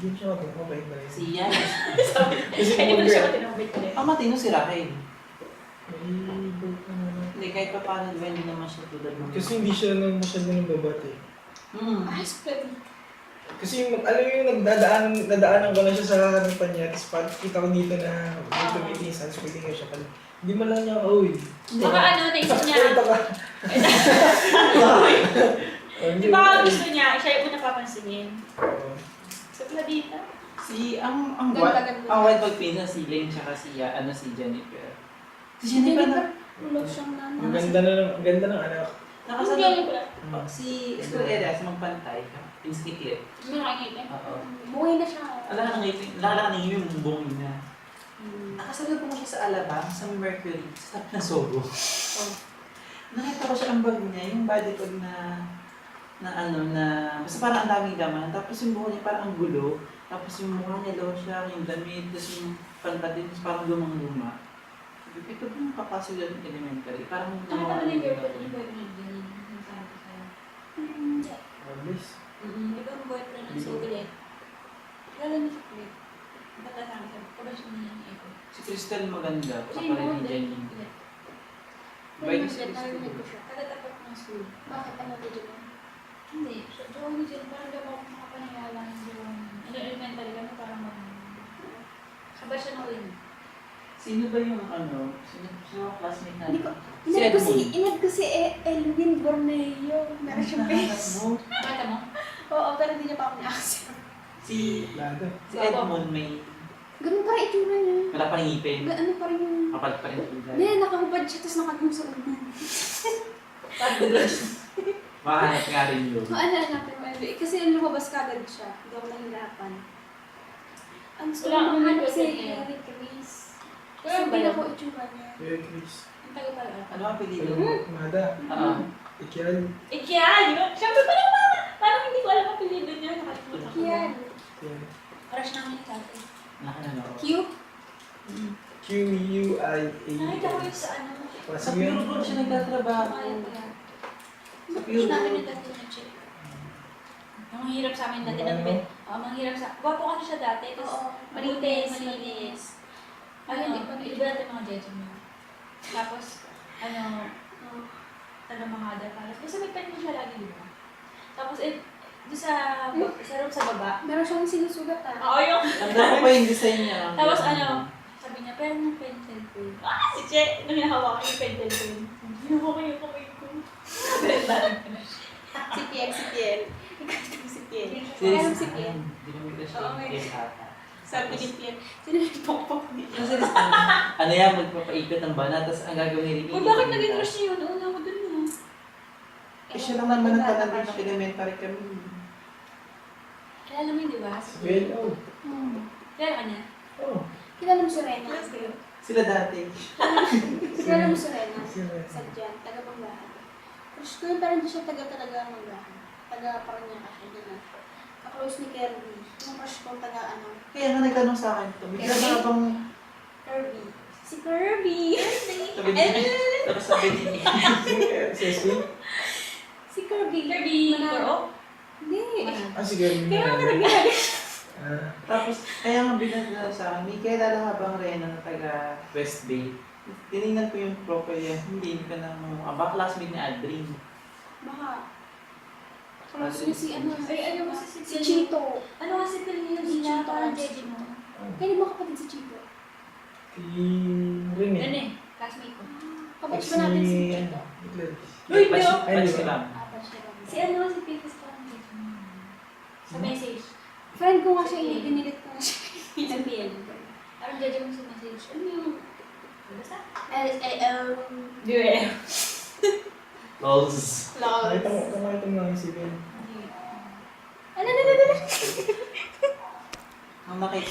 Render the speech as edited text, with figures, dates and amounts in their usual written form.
Hindi siya mabait ba yun? Si Yan. Kasi Hindi ko na siya mag- matinubit ko eh. Ang matino si Rahel. May- Hindi, kahit pa paano, diba, hindi naman siya tulad ng... Kasi hindi siya nang masyado ng babate. Ay, split. Kasi yung, alam mo yung nadaanan ko na siya sa harapan niya, tapos pag kita ko dito na may tumitingin sa speaking siya pala. Hindi man lang niya, uy. Baka ano, naisip niya. Ito ka. Di ba gusto niya, siya yung una papansinin. Oo. Sa Pladita. Si, ang Ganda, ganda. ang white magpinsan si Lane tsaka si, si Jennifer. Si Jennifer na... Ulog siyang Ang ganda ng anak. Nakasalap si School Eras magpantay. Pinskiklit. May nakikita. Oo. Buhay na siya. Ala ka nang ngipin mong buong na. Nakasalubong ko siya sa Alabang, sa Mercury, sa top na Sogo. Oh. Nakita ko siya ang bag niya, yung body bag basta parang ang daming laman. Tapos yung buhok niya parang ang gulo. Tapos yung mukha niya low siya, yung damit, tapos yung pantatin, tapos parang lumang-luma. Ito ba yung kapasok yan ng elementary? Parang Nakita ko na yung girlfriend niya, boyfriend niya. Sabi ko sa'yo. Mabilis. Ibang boyfriend ng Sugulit. Lalo na sa Kulit. Bata sa akin, kabasyon niya niya ito. Si Crystal maganda, Kasi kapalit ni yung Jenny. Kulit. Iba Pero yung mas si narinig ko Crystal. siya. Katatapat ng school. Bakit ano dito mo? Hindi. So, jowa ni Jen, parang daw ako makapanayala ng jowa niya. Ano, elementary kami parang mag... Kabasyon ako yun. Sino ba yung sino yung classmate natin? Inad ko si Elwin Borneo. Meron siyang face. Mo? Bata mo? Oo, pero hindi niya pa ako na-accept. Si Lado. Edmond may Ganun pa rin itsura niya. wala pa rin ngipin. Ano pa rin yung... Kapal pa rin ang ilay. Hindi, nakahubad siya, tapos nakagum sa ulo. Makahanap nga rin yun. Maalala natin mo, Elwin. Kasi lumabas ka agad siya. Hindi ako nahirapan. Ang gusto Wala ko akong naman hanap si niya. Eric Reese. Wala Kasi ba hindi yun? ako itsura niya. Kuya Chris. Ang tagal pala. Ano ang apelido? Mada. Oo. Ikyal. Ikian! Siyempre parang hindi ko alam ang pilido niya. Nakalimutan ko. Kian. Yan. Crush namin ni Tate. Nakanano. Q. Q-U-I-A. Nakita ko yun sa ano. Sa Kasi yun. Pure Gold siya nagtatrabaho. Ayun pa yan. Sa Crush Pure namin ni Gold. Tate na check. Ang hirap sa amin dati ng bed. Manghirap sa... Gwapo kasi siya dati. Tapos Oo. malinis, malinis. Ayun, Ano, di iba natin mga jeje mo. Tapos, taga-mangada pala. Kasi may pen mo siya lagi, di ba? Tapos, doon sa room sa baba. Meron siyang sinusugat ah. Oo, yung... Tanda ko pa yung design niya. Tapos sabi niya, pero ng pencil pen. Si Che, nung hinahawakan yung pencil pen. Ginawa ko yung kamay ko. Si Piel, si Piel. Ikaw si Piel. Si Meron si Piel. Dinamit na siya Oo, yung may- Piel ata. Sabi ni Piel, sino yung pokpok niya? Kasi ano yan, magpapaikot ng bana, tapos ang gagawin ni Ricky. Uy, bakit naging crush niyo yun? Una ko dun yun. Eh, siya lang naman ang tanan ng elementary kami. Kilala mo yun, di ba? Well, oh. Kilala ka niya? Oh. Kilala mo si Rena? Sila dati. Kilala mo si Rena? Sino? Sadyan, taga-Panglahan. Crush ko yun, pero hindi siya taga-Panglahan. Taga-Paranaque siya din. Ka-close ni Kirby. Yung crush ko taga-ano. Kaya nga nagtanong sa akin ito. Bigla na bang Kirby. Si Kirby! sabi niya, tapos sabi niya, Si Eswin? Si Kirby. Kirby Koro? Hindi. Ah, si Gary. Kaya nga nagbihan. tapos kaya nga binagla sa akin, may kilala nga bang Rena na taga West Bay? Tinignan ko yung profile niya, hindi ka na baka classmate ni Adrien. Baka. Close niya si ano. Ay, ano mo si Si Chito. Ano kasi pilihan niya? Parang jeje mo. Kaya di mo kapatid si Chito. Si Rene. Yan eh, classmate ko. Kabatch ba natin si Chito? Uy, hindi oh. Ay, Patch di ba? lang. Si ano, si Pipis parang jeje mo. Sa message. Friend ko nga siya, dinilit ko na siya. Sa PL. Parang jeje mo sa message. Ano yung... Basta? L-A-L. Yeah. Lols. Nakita mo lang yung si Ben. Ano? Ang nakita